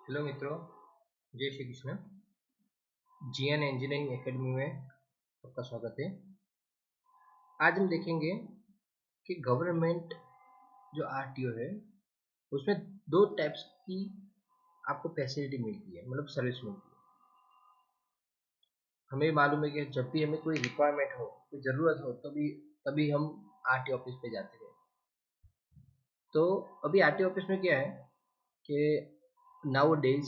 Hello मित्रों, जय Shri Krishna. GN Engineering Academy में आपका स्वागत है। आज हम देखेंगे कि गवर्नमेंट जो आरटीओ है उसमें दो टाइप्स की आपको फैसिलिटी मिलती है, मतलब सर्विस मिलती है। हमें मालूम है कि जब भी हमें कोई रिक्वायरमेंट हो, कोई ज़रूरत हो, तभी हम आरटीओ ऑफिस पे जाते हैं। तो अभी आरटीओ ऑफिस में क्या है कि नाउ डेज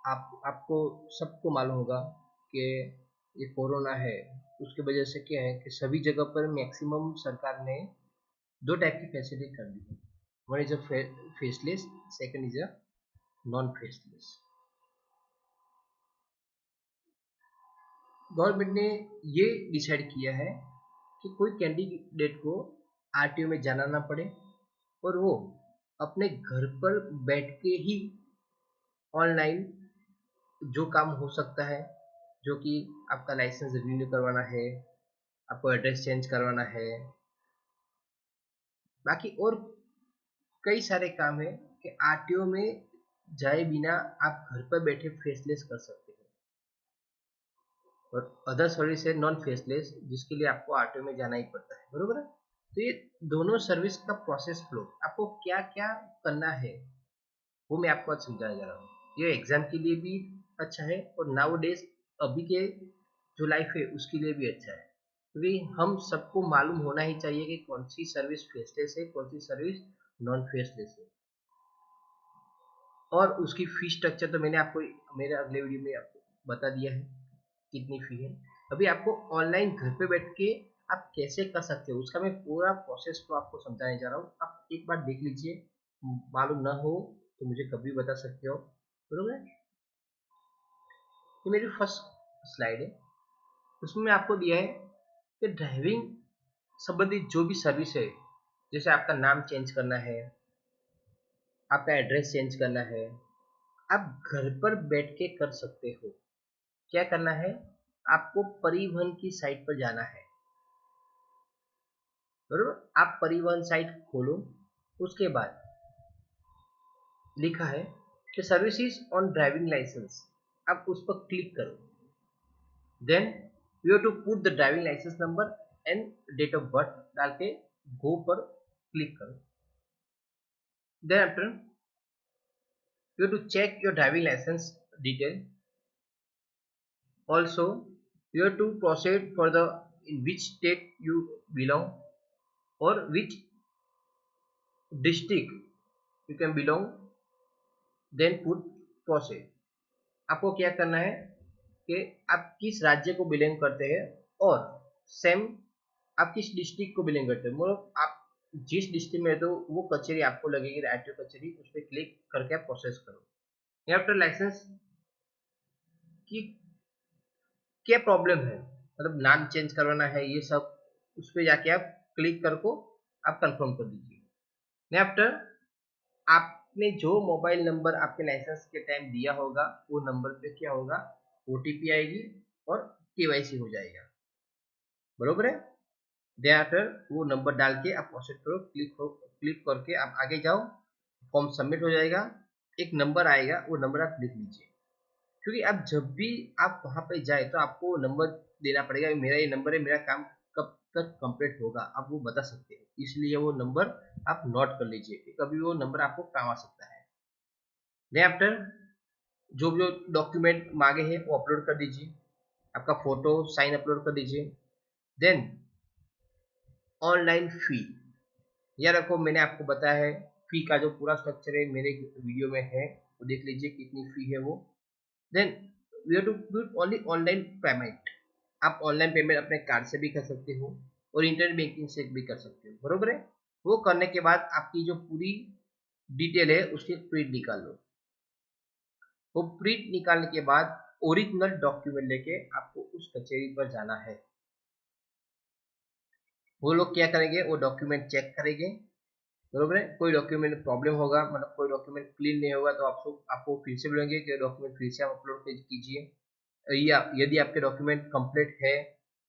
आपको सबको मालूम होगा कि ये कोरोना है। उसके वजह से क्या है कि सभी जगह पर मैक्सिमम सरकार ने दो टाइप की फैसिलिटी कर दी है। One is a faceless, second is a non faceless. Government ने ये डिसाइड किया है कि कोई कैंडिडेट को आरटीओ में जाना ना पड़े और वो अपने घर पर बैठ के ही ऑनलाइन जो काम हो सकता है, जो कि आपका लाइसेंस रिन्यू करवाना है, आपको एड्रेस चेंज करवाना है, बाकी और कई सारे काम है कि आरटीओ में जाए बिना आप घर पर बैठे फेसलेस कर सकते हैं। और अदर सर्विस है नॉन फेसलेस, जिसके लिए आपको आरटीओ में जाना ही पड़ता है, बरोबर है। तो ये दोनों सर्विस का प्रोसेस फ्लो आपको क्या क्या करना है वो मैं आपको आज समझाने जा रहा हूँ। ये एग्जाम के लिए भी अच्छा है और नाउ डेज अभी के जो लाइफ है उसके लिए भी अच्छा है, क्योंकि हम सबको मालूम होना ही चाहिए कि कौन सी सर्विस फेसलेस है, कौन सी सर्विस नॉन फेसलेस है। और उसकी फी स्ट्रक्चर तो मैंने आपको मेरे अगले वीडियो में आपको बता दिया है कितनी फी है। अभी आपको ऑनलाइन घर पे बैठ के आप कैसे कर सकते हो उसका मैं पूरा प्रोसेस को आपको समझाने जा रहा हूँ। आप एक बार देख लीजिए, मालूम ना हो तो मुझे कभी बता सकते हो, बरोबर। ये मेरी फर्स्ट स्लाइड है। उसमें मैं आपको दिया है कि ड्राइविंग संबंधित जो भी सर्विस है, जैसे आपका नाम चेंज करना है, आपका एड्रेस चेंज करना है, आप घर पर बैठ के कर सकते हो। क्या करना है, आपको परिवहन की साइट पर जाना है, बरोबर। आप परिवहन साइट खोलो, उसके बाद लिखा है कि सर्विसेज ऑन ड्राइविंग लाइसेंस, आप उस पर क्लिक करो। Then you have to put the driving licence number and date of birth डाल के गो पर क्लिक करो। Then after you have to check your driving licence detail. Also, you have to proceed for the in which state you belong or which district you can belong. Then put proceed. आपको क्या करना है कि आप किस राज्य को belong करते हैं और सेम आप किस डिस्ट्रिक्ट को बिलोंग करते हैं, मतलब आप जिस डिस्ट्रिक्ट में तो वो कचेरी आपको लगेगी आरटीओ कचेरी, उस पर क्लिक करके आप प्रोसेस करो। आफ्टर लाइसेंस की क्या प्रॉब्लम है, मतलब नाम चेंज करवाना है, ये सब उस पर जाके आप क्लिक करको आप कंफर्म कर दीजिए। आफ्टर आपने जो मोबाइल नंबर आपके लाइसेंस के टाइम दिया होगा वो नंबर पे क्या होगा, ओटीपी आएगी और केवाईसी हो जाएगा, बरोबर है। आफ्टर वो नंबर डाल के आप प्रोसेस करो, क्लिक करके आप आगे जाओ, फॉर्म सबमिट हो जाएगा। एक नंबर आएगा, वो नंबर आप लिख लीजिए, क्योंकि आप जब भी आप वहां पे जाए तो आपको नंबर देना पड़ेगा, मेरा ये नंबर है, मेरा काम कब तक कंप्लीट होगा आप वो बता सकते हैं, इसलिए वो नंबर आप नोट कर लीजिए कि कभी वो नंबर आपको काम आ सकता है। देन आफ्टर जो जो डॉक्यूमेंट मांगे हैं वो अपलोड कर दीजिए, आपका फोटो साइन अपलोड कर दीजिए। देन ऑनलाइन फी, यह रखो मैंने आपको बताया है फी का जो पूरा स्ट्रक्चर है मेरे वीडियो में है, वो देख लीजिए कितनी फी है वो। Then we have to do only online payment, आप ऑनलाइन पेमेंट अपने कार्ड से भी कर सकते हो और इंटरनेट बैंकिंग से भी कर सकते हो, बरोबर है। वो करने के बाद आपकी जो पूरी डिटेल है उसकी प्रिंट निकाल लो। वो प्रिंट निकालने के बाद ओरिजिनल डॉक्यूमेंट लेके आपको उस कचेरी पर जाना है। वो लोग क्या करेंगे, वो डॉक्यूमेंट चेक करेंगे, बरोबर है। कोई डॉक्यूमेंट प्रॉब्लम होगा, मतलब कोई डॉक्यूमेंट क्लीन नहीं होगा, तो आपको फिर से बोलेंगे कि डॉक्यूमेंट फिर से आप अपलोड कीजिए। या यदि आपके डॉक्यूमेंट कंप्लीट है,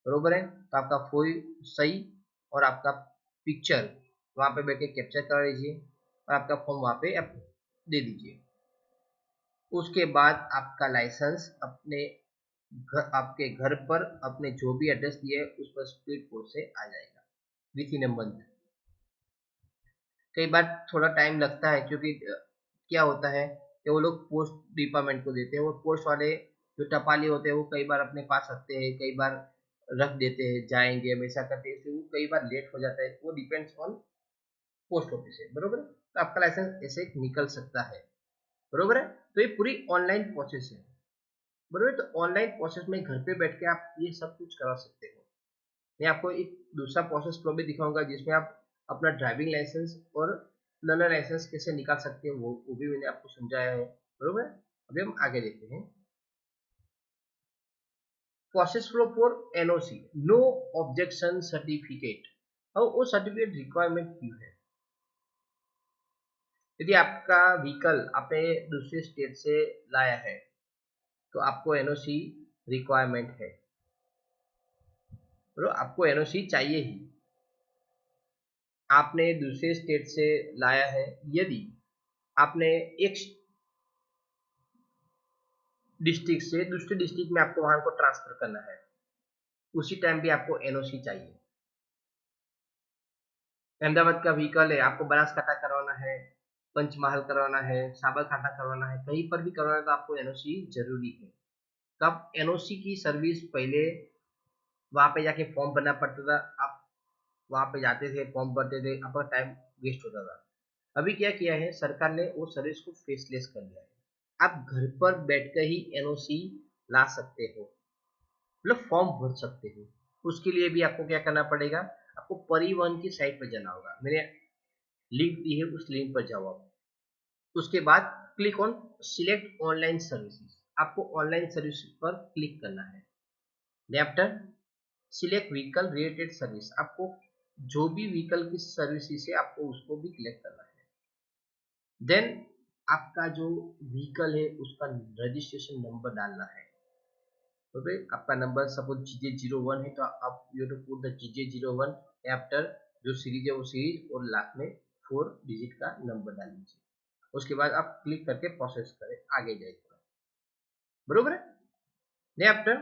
बरोबर है, तो आपका कोई सही और आपका पिक्चर वहाँ पे बैठ के कैप्चर करा लीजिए और आपका फॉर्म वहाँ पे आप दे दीजिए। उसके बाद आपका लाइसेंस आपके घर पर अपने जो भी एड्रेस दिए उस पर स्पीड पोस्ट से आ जाएगा विथ इन अ मंथ। कई बार थोड़ा टाइम लगता है क्योंकि क्या होता है कि वो लोग पोस्ट डिपार्टमेंट को देते हैं, वो पोस्ट वाले जो टपाली होते हैं वो कई बार अपने पास रखते हैं, कई बार रख देते हैं, जाएंगे हमेशा करते हैं, वो कई बार लेट हो जाता है, वो डिपेंड्स ऑन पोस्ट ऑफिस है, बरोबर है। तो आपका लाइसेंस ऐसे निकल सकता है, बरोबर है। तो ये पूरी ऑनलाइन प्रोसेस है, बरोबर। तो ऑनलाइन प्रोसेस में घर पे बैठ के आप ये सब कुछ करा सकते हो। मैं आपको एक दूसरा प्रोसेस फ्लो भी दिखाऊंगा जिसमें आप अपना ड्राइविंग लाइसेंस और लर्नर लाइसेंस कैसे निकाल सकते हो, वो भी मैंने आपको समझाया है, बरोबर। अभी हम आगे देखते हैं। Process flow for NOC, no objection certificate. और वो सर्टिफिकेट रिक्वायरमेंट क्यों है? यदि आपका व्हीकल आपने दूसरे स्टेट से लाया है तो आपको एनओसी रिक्वायरमेंट है, तो आपको एनओसी चाहिए ही। आपने दूसरे स्टेट से लाया है, यदि आपने एक डिस्ट्रिक्ट से दूसरे डिस्ट्रिक्ट में आपको वहां को ट्रांसफर करना है, उसी टाइम भी आपको एनओसी चाहिए। अहमदाबाद का व्हीकल है, आपको बनासकाठा करवाना है, पंचमहल करवाना है, साबरकाठा करवाना है, कहीं पर भी करवाना है तो आपको एनओसी जरूरी है। तो आप एनओसी की सर्विस पहले वहां पे जाके फॉर्म भरना पड़ता था, आप वहां पे जाते थे, फॉर्म भरते थे, आपका टाइम वेस्ट होता था। अभी क्या किया है सरकार ने, वो सर्विस को फेसलेस कर दिया है। आप घर पर बैठकर ही एनओसी ला सकते हो, मतलब फॉर्म भर सकते हो। उसके लिए भी आपको क्या करना पड़ेगा, आपको परिवहन की साइट पर जाना होगा, मैंने लिंक दी है, उस लिंक पर जाओ आप। उसके बाद click on select online services, आपको ऑनलाइन सर्विस पर क्लिक करना है। After select vehicle related service, आपको जो भी व्हीकल की सर्विसेज है आपको उसको भी क्लिक करना है। देन आपका जो व्हीकल है उसका रजिस्ट्रेशन नंबर डालना है। तो फिर आपका नंबर सपोज GJ01 है तो आप you to put the GJ01 after जो सीरीज है वो सीरीज और लास्ट में 4 डिजिट का नंबर डाल दीजिए। उसके बाद आप क्लिक करके प्रोसेस करें, आगे जाइए, बरोबर है। After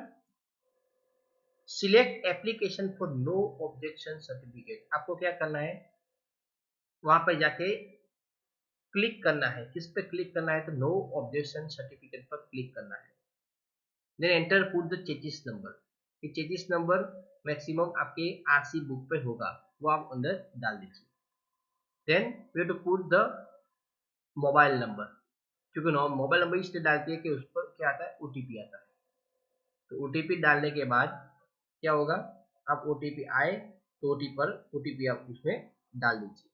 select application for no objection certificate, आपको क्या करना है, वहां पर जाके क्लिक करना है। किस पे क्लिक करना है, तो नो ऑब्जेक्शन सर्टिफिकेट पर क्लिक करना है। Then enter put the chassis number, ये चेचिस नंबर मैक्सिमम आपके आरसी बुक पे होगा, वो आप अंदर डाल दीजिए। Then we have to put the mobile number, क्योंकि मोबाइल नंबर इसलिए डालती है कि उस पर क्या आता है, ओटीपी आता है। तो ओटीपी डालने के बाद क्या होगा, आप ओटीपी आए तो ओटीपी आप उसमें डाल दीजिए,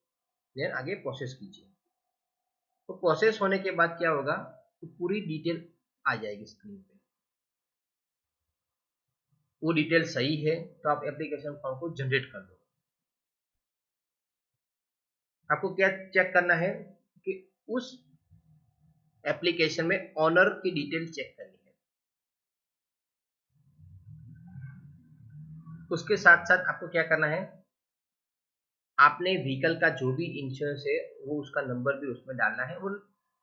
देन आगे प्रोसेस कीजिए। तो प्रोसेस होने के बाद क्या होगा, तो पूरी डिटेल आ जाएगी स्क्रीन पे। वो डिटेल सही है तो आप एप्लीकेशन फॉर्म को जनरेट कर दो। आपको क्या चेक करना है कि उस एप्लीकेशन में ऑनर की डिटेल चेक करनी है। उसके साथ साथ आपको क्या करना है, आपने व्हीकल का जो भी इंश्योरेंस है वो उसका नंबर भी उसमें डालना है और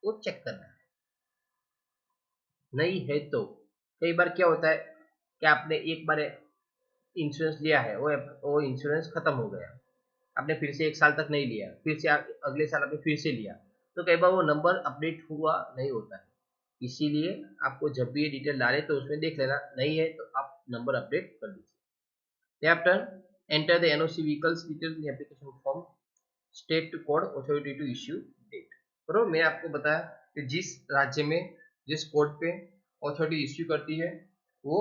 वो चेक करना है। नहीं है तो कई बार क्या होता है कि आपने एक बार इंश्योरेंस लिया है, वो इंश्योरेंस खत्म हो गया, आपने फिर से 1 साल तक नहीं लिया, फिर से अगले साल आपने फिर से लिया, तो कई बार वो नंबर अपडेट हुआ नहीं होता है। इसीलिए आपको जब भी ये डिटेल डाले तो उसमें देख लेना, नहीं है तो आप नंबर अपडेट कर दीजिए। After enter the NOC vehicles detail in application form, state to code authority to issue date. तो मैं आपको बताया कि जिस राज्य में जिस कोड पे अथॉरिटी इश्यू करती है वो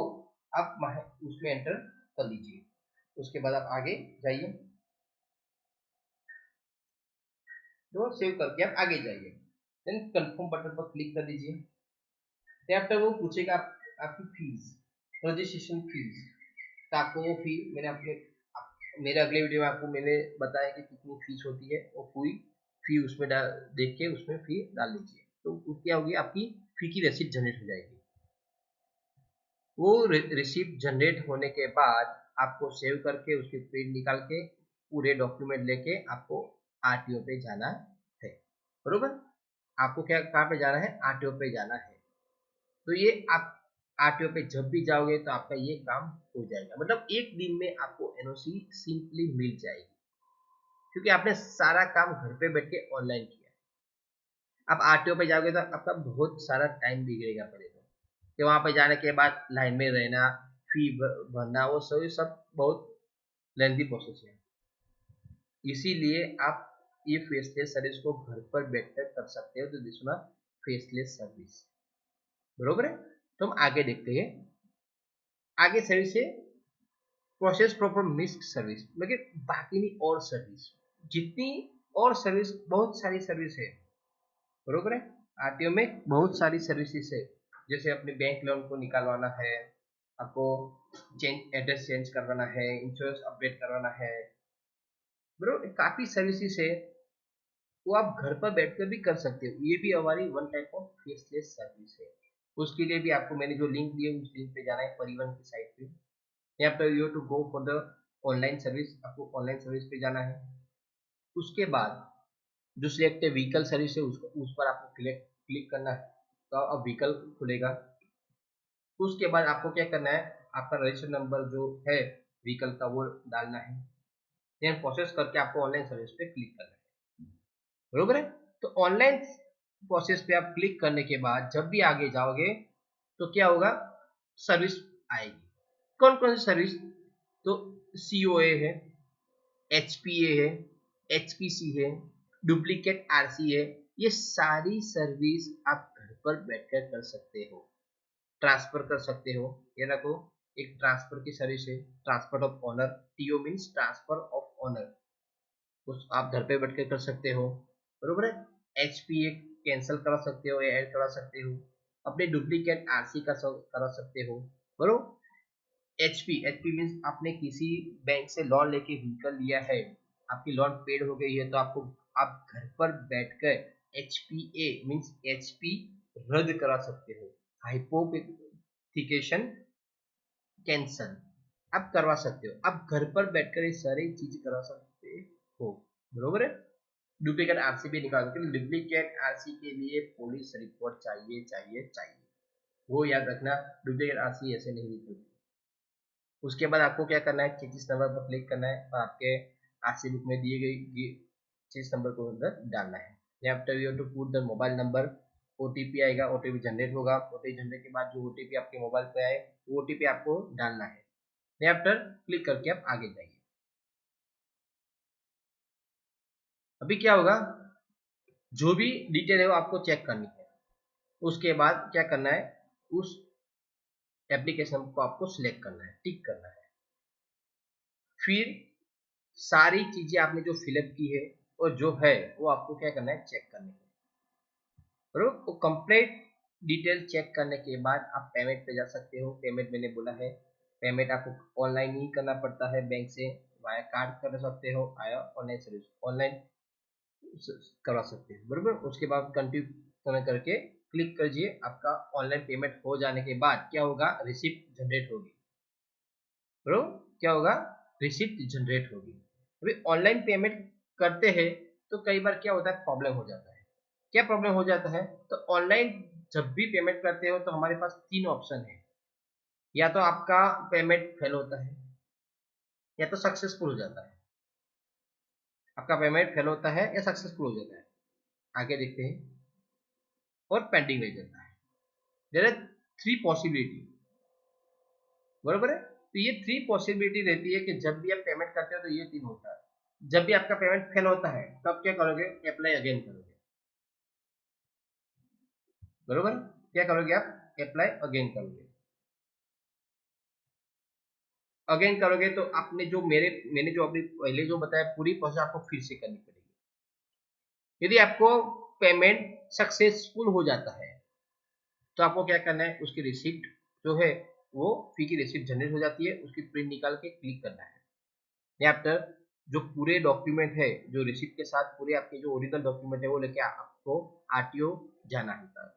आप उसमें एंटर कर लीजिए। उसके बाद आप आगे जाइए, तो सेव करके आप आगे जाइए, देन कंफर्म बटन पर क्लिक कर दीजिए। आफ्टर वो पूछेगा आपकी फीस, रजिस्ट्रेशन फीस। तो आपको वो फी मैंने मेरे अगले वीडियो में आपको मैंने बताया कि कितनी फीस होती है, वो पूरी फी उसमें देख के उसमें फी डाल दीजिए, तो क्या होगी, आपकी फी की रसीद जनरेट हो जाएगी। वो रिसीप्ट जनरेट होने के बाद आपको सेव करके उसकी प्रिंट निकाल के पूरे डॉक्यूमेंट लेके आपको आरटीओ पे जाना है, बरोबर। आपको क्या कहाँ पे जाना है, आरटीओ पे जाना है। तो ये आप आरटीओ पे जब भी जाओगे तो आपका ये काम हो जाएगा, मतलब एक दिन में आपको एनओसी सिंपली मिल जाएगी, क्योंकि आपने सारा काम घर पे बैठ के ऑनलाइन किया। आप आरटीओ पे जाओगे तो आपका बहुत सारा टाइम बिगड़ेगा पहले तो, कि वहां पे जाने के बाद लाइन में रहना, फी भरना, वो सब बहुत लेंथी प्रोसेस है। इसीलिए आप ये फेसलेस सर्विस को घर पर बैठकर कर सकते हो, तो दिस वन फेसलेस सर्विस, बरोबर है। तो हम आगे देखते हैं। आगे सर्विस है प्रोसेस प्रॉपर मिस्क सर्विस, लेकिन बाकी नहीं और सर्विस जितनी और सर्विस, बहुत सारी सर्विस है, बरोबर है। आरटीओ में बहुत सारी सर्विसेज है, जैसे अपने बैंक लोन को निकालवाना है, आपको एड्रेस चेंज करवाना है, इंश्योरेंस अपडेट करवाना है, बरोबर। काफी सर्विसेज है, वो आप घर पर बैठकर भी कर सकते हो। ये भी हमारी one type of faceless service है। उसके लिए भी आपको मैंने जो लिंक दिए उस लिंक पे जाना है, परिवहन की साइट पे। यहाँ पर you to go for the online service, आपको ऑनलाइन सर्विस पे जाना है। उसके बाद जो सिलेक्ट व्हीकल सर्विस है उसको, उस पर आपको क्लिक करना है, तो अब व्हीकल खुलेगा। उसके बाद आपको क्या करना है, आपका रजिस्टर नंबर जो है व्हीकल का वो डालना है, देन प्रोसेस करके आपको ऑनलाइन सर्विस पे क्लिक करना है, बरोबर है। तो ऑनलाइन प्रोसेस पे आप क्लिक करने के बाद जब भी आगे जाओगे तो क्या होगा, सर्विस आएगी। कौन कौन सी सर्विस, तो सीओए है, एचपीए है, एचपीसी है, डुप्लीकेट आरसी है। ये सारी सर्विस आप घर पर बैठकर कर सकते हो। ट्रांसफर कर सकते हो, ये देखो एक ट्रांसफर की सर्विस है, transfer of owner, TO means transfer of owner, उस आप घर पे बैठ के कर सकते हो, बरोबर है। एचपीए कैंसिल करा सकते हो या ऐड करा सकते हो, अपने डुप्लीकेट आरसी का करा सकते हो, बरोबर। एचपी मीन्स आपने किसी बैंक से लोन लेके व्हीकल लिया है, आपकी लोन पेड हो गई है, तो आपको आप घर पर बैठकर एचपीए मीन्स एचपी रद्द करा सकते हो, हाइपोथिकेशन कैंसल आप करवा सकते हो। आप घर पर बैठकर ये सारी चीज करा सकते हो, बरोबर है। डुप्लीकेट आरसी भी निकाल सकते हो। डुप्लीकेट आरसी के लिए पुलिस रिपोर्ट चाहिए चाहिए चाहिए, वो याद रखना, डुप्लीकेट आरसी ऐसे नहीं निकलती। उसके बाद आपको क्या करना है, चेसिस नंबर पर क्लिक करना है और आपके आरसी बुक में दिए गई चेसिस नंबर को अंदर डालना है। After you to put the mobile number, OTP आएगा, ओटीपी जनरेट होगा, ओटीपी जनरेट के बाद जो ओटीपी आपके मोबाइल पे आए वो ओटीपी आपको डालना है। आफ्टर क्लिक करके आप आगे जाइए। अभी क्या होगा, जो भी डिटेल है वो आपको चेक करनी है। उसके बाद क्या करना है, उस एप्लीकेशन को आपको सिलेक्ट करना है, टिक करना है। फिर सारी चीजें आपने जो फिलअप की है और जो है वो आपको क्या करना है, चेक करनी है, बरोबर। वो कंप्लीट डिटेल चेक करने के बाद आप पेमेंट पे जा सकते हो। पेमेंट मैंने बोला है, पेमेंट आपको ऑनलाइन ही करना पड़ता है, बैंक से वाया कार्ड कर सकते हो, आया ऑनलाइन सर्विस ऑनलाइन करवा सकते हैं, बरोबर। उसके बाद कंटिन्यू करके क्लिक कीजिए। आपका ऑनलाइन पेमेंट हो जाने के बाद क्या होगा, रिसिप्ट जनरेट होगी, बरोबर। क्या होगा, रिसिप्ट जनरेट होगी। अभी ऑनलाइन पेमेंट करते हैं तो कई बार क्या होता है, प्रॉब्लम हो जाता है। क्या प्रॉब्लम हो जाता है, तो ऑनलाइन जब भी पेमेंट करते हो तो हमारे पास तीन ऑप्शन है, या तो आपका पेमेंट फेल होता है, या तो सक्सेसफुल हो जाता है। आपका पेमेंट फेल होता है या सक्सेसफुल हो जाता है, आगे देखते हैं, और पेंडिंग रह जाता है। देयर आर थ्री पॉसिबिलिटी, बरोबर है। तो ये थ्री पॉसिबिलिटी रहती है कि जब भी आप पेमेंट करते हो तो ये तीन होता है। जब भी आपका पेमेंट फेल होता है तब क्या करोगे, अप्लाई अगेन करोगे, बरोबर। क्या करोगे आप, अप्लाई अगेन करोगे। अगेन करोगे तो आपने जो मैंने जो अभी पहले जो बताया पूरी प्रोसेस आपको फिर से करनी पड़ेगी। यदि आपको पेमेंट सक्सेसफुल हो जाता है तो आपको क्या करना है, उसकी रिसिप्ट जो है वो फी की रिसिप्ट जनरेट हो जाती है, उसकी प्रिंट निकाल के क्लिक करना है। आफ्टर जो पूरे डॉक्यूमेंट है, जो रिसिप्ट के साथ पूरे आपके जो ओरिजिनल डॉक्यूमेंट है वो लेके आपको आरटीओ जाना है।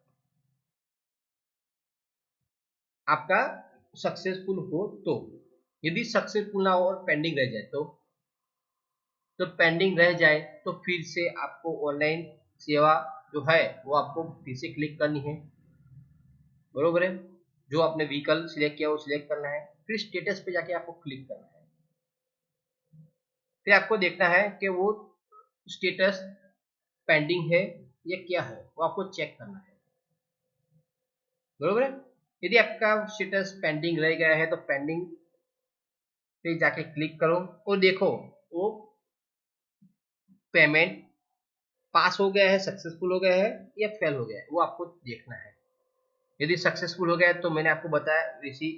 आपका सक्सेसफुल हो तो, यदि सक्सेसफुल ना हो और पेंडिंग रह जाए तो पेंडिंग रह जाए तो फिर से आपको ऑनलाइन सेवा जो है वो आपको फिर से क्लिक करनी है। बरोबर है। जो आपने व्हीकल सिलेक्ट किया वो सिलेक्ट करना है, फिर स्टेटस पे जाके आपको क्लिक करना है। फिर आपको देखना है कि वो स्टेटस पेंडिंग है या क्या है, वो आपको चेक करना है। बरोबर है। यदि आपका स्टेटस पेंडिंग रह गया है तो पेंडिंग पे जाके क्लिक करो और देखो वो पेमेंट पास हो गया है, सक्सेसफुल हो गया है या फेल हो गया है, वो आपको देखना है। यदि सक्सेसफुल हो गया है तो मैंने आपको बताया इसी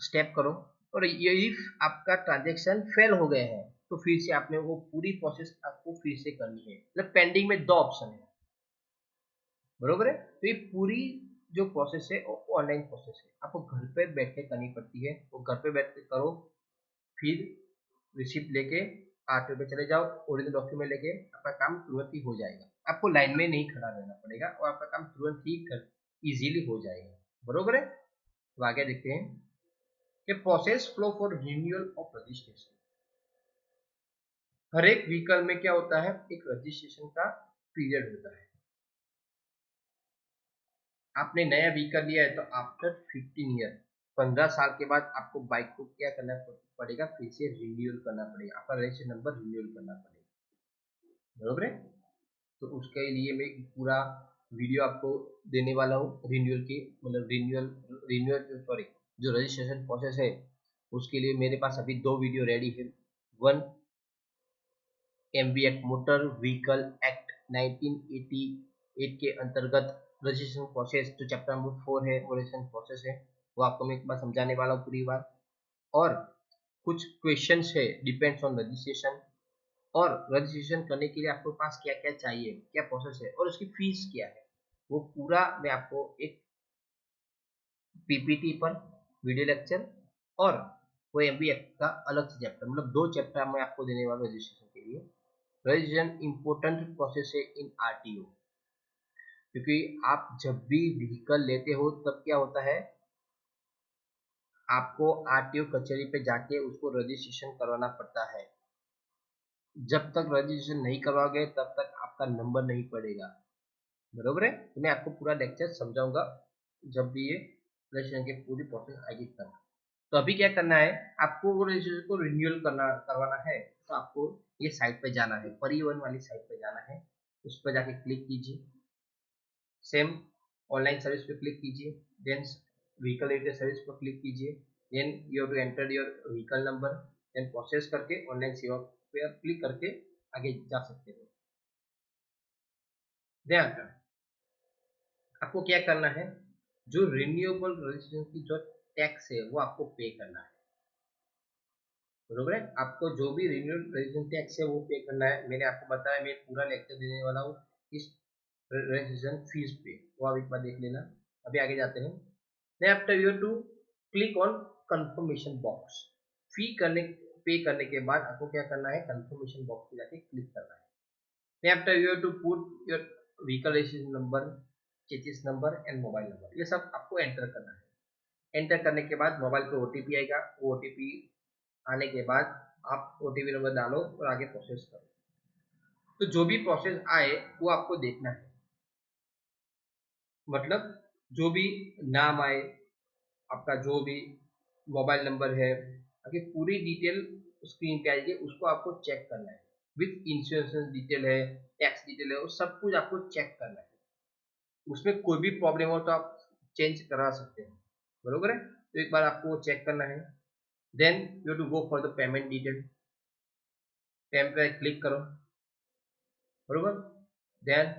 स्टेप करो, और ये इफ आपका ट्रांजेक्शन फेल हो गया है तो फिर से आपने वो पूरी प्रोसेस आपको फिर से करनी है। मतलब पेंडिंग में दो ऑप्शन है, बरोबर है। तो ये पूरी जो प्रोसेस है वो ऑनलाइन प्रोसेस है, आपको घर पे बैठ के करनी पड़ती है। वो घर पे बैठ के करो, फिर रिसिप्ट लेके आरटीओ पे चले जाओ, ओरिजिनल डॉक्यूमेंट लेके आपका काम तुरंत ही हो जाएगा। आपको लाइन में नहीं खड़ा रहना पड़ेगा और आपका काम तुरंत ही इजीली हो जाएगा। बरोबर है। तो आगे देखते हैं कि process flow for renewal of registration. हर एक व्हीकल में क्या होता है, एक रजिस्ट्रेशन का पीरियड होता है। आपने नया व्हीकल लिया है तो आफ्टर 15 ईयर, 15 साल के बाद आपको बाइक को क्या करना पड़ेगा, फिर से रिन्यूअल करना पड़ेगा, आपका रजिस्ट्रेशन नंबर रिन्यूअल करना पड़ेगा। बरोबर है। तो उसके लिए मैं पूरा वीडियो आपको देने वाला हूँ रिन्यूअल की, मतलब रिन्यूअल सॉरी जो रजिस्ट्रेशन प्रोसेस है उसके लिए मेरे पास अभी 2 वीडियो रेडी है। One MV act motor vehicle act 1988 के अंतर्गत रजिस्ट्रेशन प्रोसेस जो चैप्टर नंबर 4 है वो रजिस्ट्रेशन प्रोसेस है, वो आपको मैं एक बार समझाने वाला हूँ पूरी बात। और कुछ क्वेश्चंस है डिपेंड्स ऑन रजिस्ट्रेशन, और रजिस्ट्रेशन करने के लिए आपके पास क्या क्या चाहिए, क्या प्रोसेस है और उसकी फीस क्या है, वो पूरा मैं आपको एक पीपीटी पर वीडियो लेक्चर और वो एमबीए का अलग से चैप्टर, मतलब 2 चैप्टर मैं आपको देने वाला हूँ रजिस्ट्रेशन के लिए। रजिस्ट्रेशन इम्पोर्टेंट प्रोसेस है इन आरटीओ, क्योंकि आप जब भी व्हीकल लेते हो तब क्या होता है, आपको आरटीओ कचहरी पे जाके उसको रजिस्ट्रेशन करवाना पड़ता है। जब तक रजिस्ट्रेशन नहीं करवाओगे तब तक आपका नंबर नहीं पड़ेगा। बरोबर है। तो मैं आपको पूरा लेक्चर समझाऊंगा जब भी ये रजिस्ट्रेशन की पूरी प्रोसेस आएगी तब। तो अभी क्या करना है, आपको वो रजिस्ट्रेशन को रिन्यूअल करवाना है तो आपको ये साइट पे जाना है, परिवहन वाली साइट पे जाना है। उस पर जाके क्लिक कीजिए, सेम ऑनलाइन सर्विस पे क्लिक कीजिए, देन व्हीकल रेट सर्विस पर क्लिक कीजिए, then you have to enter your vehicle number, then process करके ऑनलाइन सेवा पे क्लिक करके आगे जा सकते हो। ध्यान रखना, आपको क्या करना है, जो रिन्यूएबल रजिस्ट्रेशन की जो टैक्स है वो आपको पे करना है। बरोबर है। आपको जो भी रिन्यूअल रजिस्ट्रेशन टैक्स है वो पे करना है। मैंने आपको बताया, मैं पूरा लेक्चर देने वाला हूँ इस रजिस्ट्रेशन फीस पे, वो आप एक बार देख लेना। अभी आगे जाते हैं। Then after you to click on confirmation box. Fee करने पे करने के बाद आपको क्या करना है, कंफर्मेशन बॉक्स पे जाके क्लिक करना है। Then after you to put your vehicle registration number, chassis number and mobile number, ये सब आपको एंटर करना है। एंटर करने के बाद मोबाइल पे ओटीपी आएगा, वो ओटीपी आने के बाद आप ओटीपी नंबर डालो और आगे प्रोसेस करो। तो जो भी प्रोसेस आए वो आपको देखना है, मतलब जो भी नाम आए, आपका जो भी मोबाइल नंबर है, आगे पूरी डिटेल स्क्रीन पे आएगी, उसको आपको चेक करना है। विथ इंश्योरेंस डिटेल है, टैक्स डिटेल है, वो सब कुछ आपको चेक करना है। उसमें कोई भी प्रॉब्लम हो तो आप चेंज करा सकते हैं। बरोबर है। तो एक बार आपको वो चेक करना है। Then you to go for the payment detail, payment पे क्लिक करो। बरोबर। देन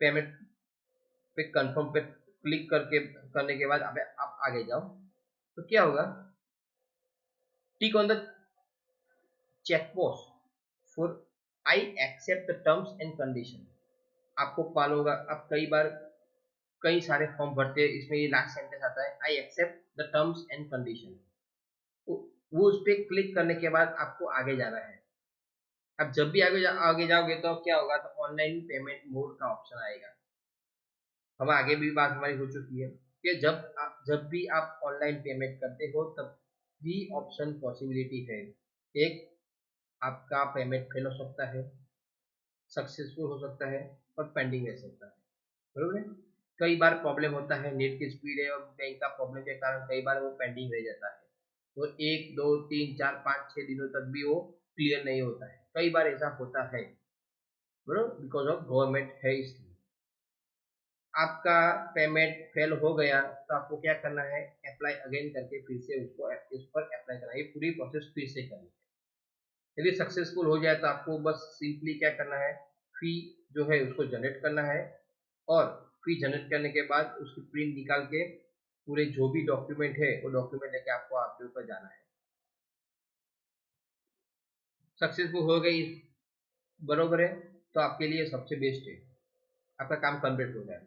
पेमेंट पे कंफर्म पे क्लिक करके करने के बाद आप आगे जाओ तो क्या होगा, tick on the check box for I accept the terms and condition. आपको मालूम होगा, आप कई बार कई सारे फॉर्म भरते हैं, इसमें ये लास्ट सेंटेंस आता है, I accept the terms and condition. वो उस पर क्लिक करने के बाद आपको आगे जाना है। अब जब भी आगे जाओगे तो क्या होगा, तो ऑनलाइन पेमेंट मोड का ऑप्शन आएगा। हम आगे भी बात हमारी हो चुकी है कि जब भी आप ऑनलाइन पेमेंट करते हो तब भी ऑप्शन पॉसिबिलिटी है। एक, आपका पेमेंट फेल हो सकता है, सक्सेसफुल हो सकता है और पेंडिंग रह सकता है। बरोबर है। कई बार प्रॉब्लम होता है, नेट की स्पीड है और बैंक का प्रॉब्लम के कारण कई बार वो पेंडिंग रह जाता है, तो 1 2 3 4 5 6 दिनों तक भी वो क्लियर नहीं होता है, कई बार ऐसा होता है बरोबर, बिकॉज ऑफ गवर्नमेंट है इसलिए। आपका पेमेंट फेल हो गया तो आपको क्या करना है, अप्लाई अगेन करके फिर से उसको इस पर अप्लाई करना है, ये पूरी प्रोसेस फिर से करनी है। यदि सक्सेसफुल हो जाए तो आपको बस सिंपली क्या करना है, फी जो है उसको जनरेट करना है, और फी जनरेट करने के बाद उसकी प्रिंट निकाल के पूरे जो भी डॉक्यूमेंट है वो डॉक्यूमेंट लेके आपको आपके ऊपर जाना है। सक्सेसफुल हो गई बरोबर है, तो आपके लिए सबसे बेस्ट है, आपका काम कंप्लीट हो जाए।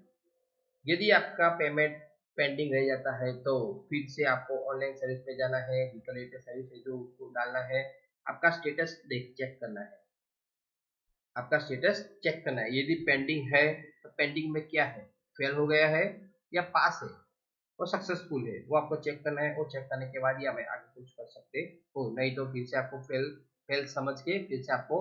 यदि आपका पेमेंट पेंडिंग रह जाता है तो फिर से आपको ऑनलाइन सर्विस पे जाना है, व्हीकल सर्विस है जो उसको डालना है, आपका स्टेटस देख चेक करना है, आपका स्टेटस चेक करना है। यदि पेंडिंग है तो पेंडिंग में क्या है, फेल हो गया है या पास है और सक्सेसफुल है, वो आपको चेक करना है, और चेक करने के बाद ही आप आगे कुछ कर सकते हो, नहीं तो फिर से आपको फेल फेल समझ के फिर से आपको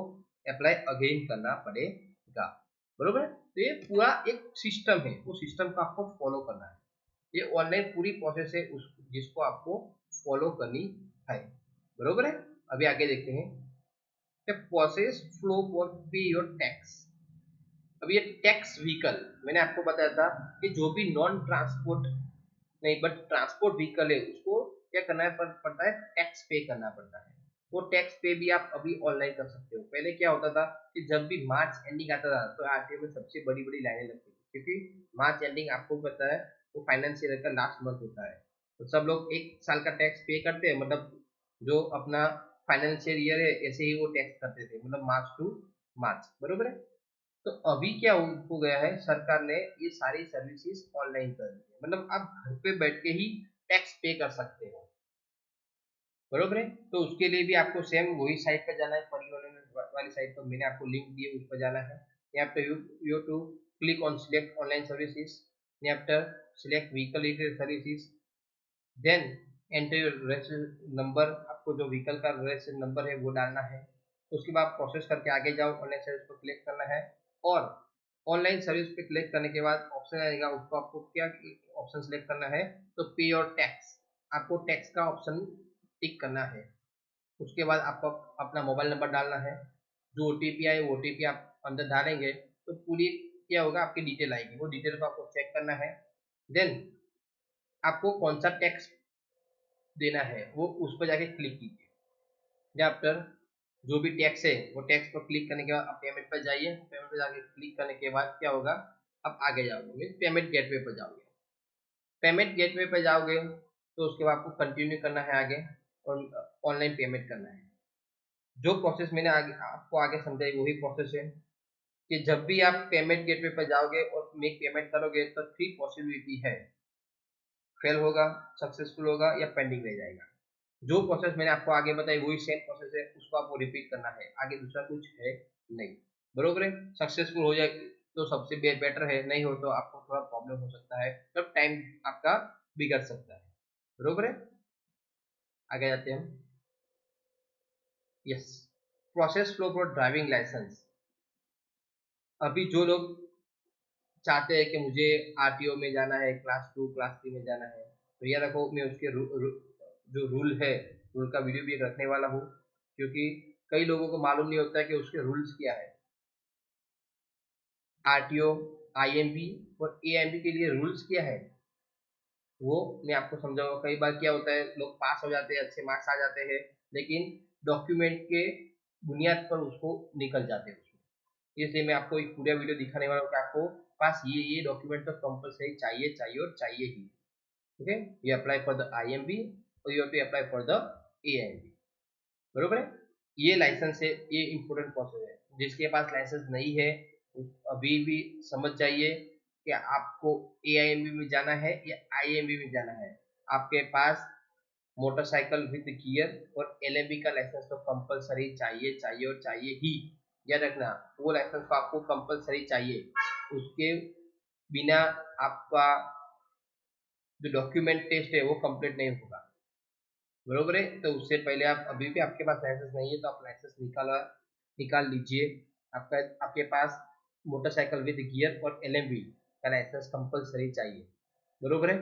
अप्लाई अगेन करना पड़ेगा बरोबर। तो ये पूरा एक सिस्टम है, वो सिस्टम को आपको फॉलो करना है, ये ऑनलाइन पूरी प्रोसेस है उस जिसको आपको फॉलो करनी है बरोबर है। अभी आगे देखते हैं, प्रोसेस फ्लो फॉर पे योर टैक्स। अब ये टैक्स व्हीकल मैंने आपको बताया था कि जो भी नॉन ट्रांसपोर्ट नहीं बट ट्रांसपोर्ट व्हीकल है उसको क्या करना है पड़ता है, टैक्स पे करना पड़ता है। वो टैक्स पे भी आप अभी ऑनलाइन कर सकते हो। पहले क्या होता था कि जब भी मार्च एंडिंग आता था तो आरटीओ में सबसे बड़ी बड़ी लाइनें लगती थी, क्योंकि मार्च एंडिंग आपको पता है वो फाइनेंशियल ईयर का लास्ट मंथ होता है, तो सब लोग एक साल का टैक्स पे करते हैं, मतलब जो अपना फाइनेंशियल ईयर है ऐसे ही वो टैक्स करते थे, मतलब मार्च टू मार्च बरोबर है। तो अभी क्या हो गया है, सरकार ने ये सारी सर्विसेज ऑनलाइन कर दी है, मतलब आप घर पे बैठ के ही टैक्स पे कर सकते हो बरोबर है। तो उसके लिए भी आपको सेम वही साइट पर जाना है, परिवहन वाली साइट पर मैंने आपको लिंक दिए उस पर जाना है। यहाँ पे you to click on select online services, यहाँ पर select vehicle related services, then enter your registration number, आपको जो व्हीकल का रजिस्ट्रेशन नंबर है वो डालना है। उसके बाद प्रोसेस करके आगे जाओ, ऑनलाइन सर्विस को क्लिक करना है, और ऑनलाइन सर्विस पे क्लिक करने के बाद ऑप्शन आएगा, उसको आपको क्या ऑप्शन सेलेक्ट करना है, तो पे योर टैक्स, आपको टैक्स का ऑप्शन टिक करना है। उसके बाद आपको अपना मोबाइल नंबर डालना है, जो ओटीपी आए वो ओटीपी आप अंदर डालेंगे तो पूरी क्या होगा, आपकी डिटेल आएगी, वो डिटेल को आपको चेक करना है। देन आपको कौन सा टैक्स देना है वो उस पर जाके क्लिक कीजिए। आफ्टर जो भी टैक्स है वो टैक्स पर क्लिक करने के बाद आप पेमेंट पर जाइए, पेमेंट पर जाके क्लिक करने के बाद क्या होगा, आप आगे जाओगे मीन पेमेंट गेटवे पर जाओगे। पेमेंट गेटवे पर जाओगे तो उसके बाद आपको कंटिन्यू करना है आगे, और ऑनलाइन पेमेंट करना है। जो प्रोसेस मैंने आगे आपको आगे समझाई वही प्रोसेस है, कि जब भी आप पेमेंट गेटवे पर जाओगे और मेक पेमेंट करोगे तो 3 पॉसिबिलिटी है, फेल होगा, सक्सेसफुल होगा या पेंडिंग रह जाएगा। जो प्रोसेस मैंने आपको आगे बताई वही सेम प्रोसेस है, उसको आपको रिपीट करना है, आगे दूसरा कुछ है नहीं बरोबर है। सक्सेसफुल हो जाए तो सबसे बेटर है, नहीं हो तो आपको थोड़ा प्रॉब्लम हो सकता है, तब टाइम आपका बिगड़ सकता है बरोबर है। आगे जाते हैं हम। Yes, process flow for driving licence. अभी जो लोग चाहते हैं कि मुझे आरटीओ में जाना है, क्लास 2 क्लास 3 में जाना है, तो यह देखो मैं उसके जो रूल है रूल का वीडियो भी एक रखने वाला हूँ, क्योंकि कई लोगों को मालूम नहीं होता है कि उसके रूल्स क्या है। आरटीओ, आईएमबी और एएमबी के लिए रूल्स क्या है वो मैं आपको समझाऊंगा। कई बार क्या होता है, लोग पास हो जाते हैं, अच्छे मार्क्स आ जाते हैं, लेकिन डॉक्यूमेंट के बुनियाद पर उसको निकल जाते हैं उसमें। इसलिए मैं आपको एक पूरा वीडियो दिखाने वाला हूँ कि आपको पास ये डॉक्यूमेंट तो कंपलसरी चाहिए चाहिए और चाहिए ही। Okay, you apply for the IMB और you have to apply for the AMB बरोबर है। ये लाइसेंस है, ये इंपॉर्टेंट प्रोसेस है। जिसके पास लाइसेंस नहीं है अभी भी समझ जाइए कि आपको एआईएमबी में जाना है या आईएमबी में जाना है। आपके पास मोटरसाइकिल विद गियर और एलएमबी का लाइसेंस तो कंपलसरी चाहिए चाहिए और चाहिए ही, याद रखना। वो लाइसेंस तो आपको कंपलसरी चाहिए, उसके बिना आपका जो डॉक्यूमेंट टेस्ट है वो कंप्लीट नहीं होगा बरोबर है। तो उससे पहले आप अभी भी आपके पास लाइसेंस नहीं है तो आप लाइसेंस निकाल लीजिए। आपके पास मोटरसाइकिल विद गियर और एलएमवी का लाइसेंस कंपलसरी चाहिए, बरोबर है।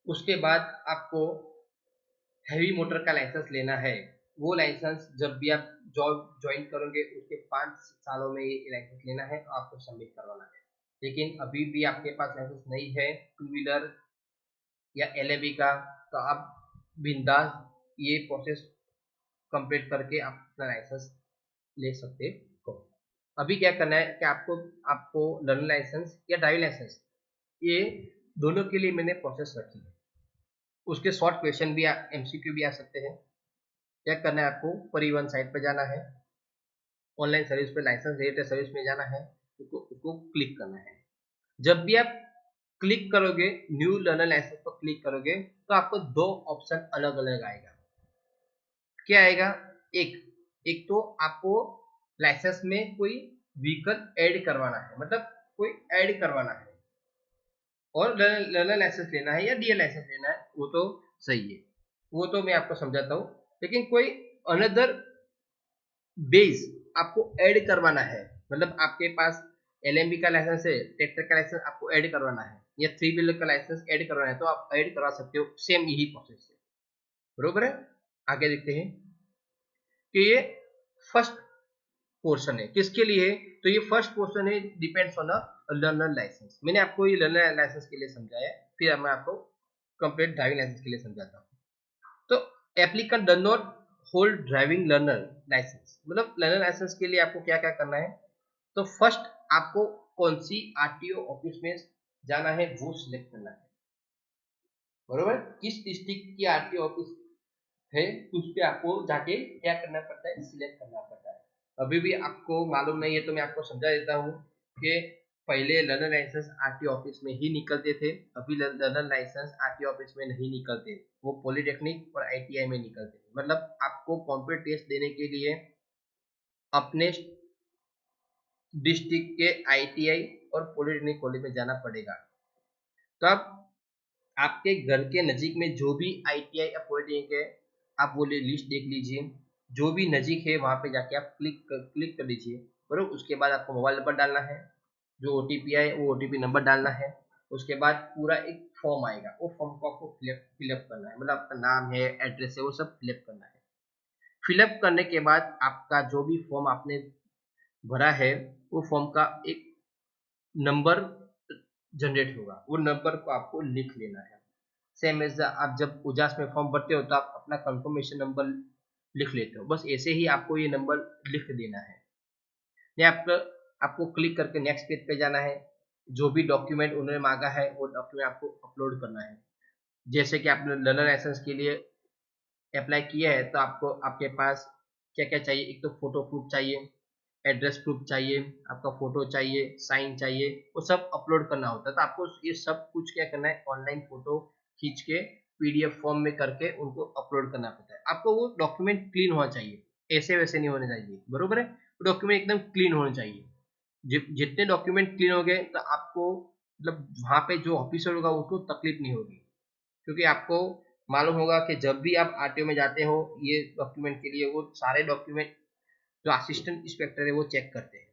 उसके बाद आपको हैवी मोटर का लाइसेंस लेना है। वो लाइसेंस जब भी आप जॉब ज्वाइन करोगे उसके 5 सालों में ये लाइसेंस लेना है, आपको सबमिट करवाना है। लेकिन अभी भी आपके पास लाइसेंस नहीं है टू व्हीलर या एलएबी का, तो आप बिंदास ये प्रोसेस कंप्लीट करके आप अपना लाइसेंस ले सकते हो। अभी क्या करना है कि आपको आपको लर्निंग लाइसेंस या ड्राइविंग लाइसेंस, ये दोनों के लिए मैंने प्रोसेस रखी है। उसके शॉर्ट क्वेश्चन भी एमसीक्यू भी आ सकते हैं। क्या करना है, आपको परिवहन साइट पर जाना है, ऑनलाइन सर्विस पे लाइसेंस रिलेटेड सर्विस में जाना है, उसको क्लिक करना है। जब भी आप क्लिक करोगे, न्यू लर्नर लाइसेंस पर क्लिक करोगे, तो आपको 2 ऑप्शन अलग अलग आएगा। क्या आएगा, एक एक तो आपको लाइसेंस में कोई व्हीकल ऐड करवाना है, मतलब कोई ऐड करवाना है, और लर्नर लाइसेंस लेना है या डीएल लाइसेंस लेना है, वो तो सही है, वो तो मैं आपको समझाता हूँ। लेकिन कोई अनदर बेस आपको ऐड करवाना है, मतलब आपके पास एलएमबी का लाइसेंस है, ट्रैक्टर का लाइसेंस आपको ऐड करवाना है, या 3 व्हीलर का लाइसेंस ऐड करवाना है, तो आप ऐड करवा सकते हो। सेम यही प्रोसेस है, बरोबर है। आगे देखते हैं कि ये फर्स्ट पोर्शन है किसके लिए। तो ये फर्स्ट पोर्शन है depends on a learner licence. मैंने आपको ये लर्नर लाइसेंस के लिए समझाया, फिर मैं आपको कंप्लीट ड्राइविंग लाइसेंस के लिए समझाता हूँ। तो applicant does not hold driving learner licence, मतलब लर्नर लाइसेंस के लिए आपको क्या क्या करना है। तो फर्स्ट आपको कौन सी आरटीओ ऑफिस में जाना है वो सिलेक्ट करना है, बरोबर। किस डिस्ट्रिक्ट की आरटीओ ऑफिस है उस पे आपको जाके क्या करना पड़ता है, सिलेक्ट करना पड़ता है। अभी भी आपको मालूम नहीं है तो मैं आपको समझा देता हूँ कि पहले लर्नर लाइसेंस आरटीओ ऑफिस में ही निकलते थे, अभी लर्नर लाइसेंस आरटीओ ऑफिस में नहीं निकलते, वो पॉलिटेक्निक और आईटीआई में निकलते हैं। मतलब आपको कॉम्प्यूटर टेस्ट देने के लिए अपने डिस्ट्रिक्ट के आईटीआई और पॉलिटेक्निक कॉलेज में जाना पड़ेगा। तो आप आपके घर के नजीक में जो भी आईटीआई या पॉलिटेक्निक है, आप वो लिस्ट देख लीजिए, जो भी नजीक है वहां पे जाके आप क्लिक कर दीजिए, बरोबर। उसके बाद आपको मोबाइल नंबर डालना है, जो ओटीपी आए वो ओटीपी नंबर डालना है। उसके बाद पूरा एक फॉर्म आएगा, वो फॉर्म को आपको फिलअप करना है, मतलब आपका नाम है, एड्रेस है, वो सब फिलअप करना है। फिलअप करने के बाद आपका जो भी फॉर्म आपने भरा है, वो फॉर्म का एक नंबर जनरेट होगा, वो नंबर को आपको लिख लेना है। सेम एज आप जब उजास में फॉर्म भरते हो तो आप अपना कंफर्मेशन नंबर लिख लेते हो, बस ऐसे ही आपको ये नंबर लिख देना है। आपको आपको क्लिक करके नेक्स्ट पेज पे जाना है, जो भी डॉक्यूमेंट उन्होंने मांगा है वो डॉक्यूमेंट आपको अपलोड करना है। जैसे कि आपने लर्नर लाइसेंस के लिए अप्लाई किया है, तो आपको आपके पास क्या क्या चाहिए, एक तो फोटो प्रूफ चाहिए, एड्रेस प्रूफ चाहिए, आपका फोटो चाहिए, साइन चाहिए, वो सब अपलोड करना होता है। तो आपको ये सब कुछ क्या करना है, ऑनलाइन फोटो खींच के पीडीएफ फॉर्म में करके उनको अपलोड करना पड़ता है। आपको वो डॉक्यूमेंट क्लीन होना चाहिए, ऐसे वैसे नहीं होने चाहिए, बरोबर है। डॉक्यूमेंट एकदम क्लीन होने चाहिए। जितने डॉक्यूमेंट क्लीन हो गए तो आपको मतलब वहां पे जो ऑफिसर होगा उसको तकलीफ नहीं होगी, क्योंकि आपको मालूम होगा कि जब भी आप आरटीओ में जाते हो ये डॉक्यूमेंट के लिए, वो सारे डॉक्यूमेंट जो असिस्टेंट इंस्पेक्टर है वो चेक करते हैं,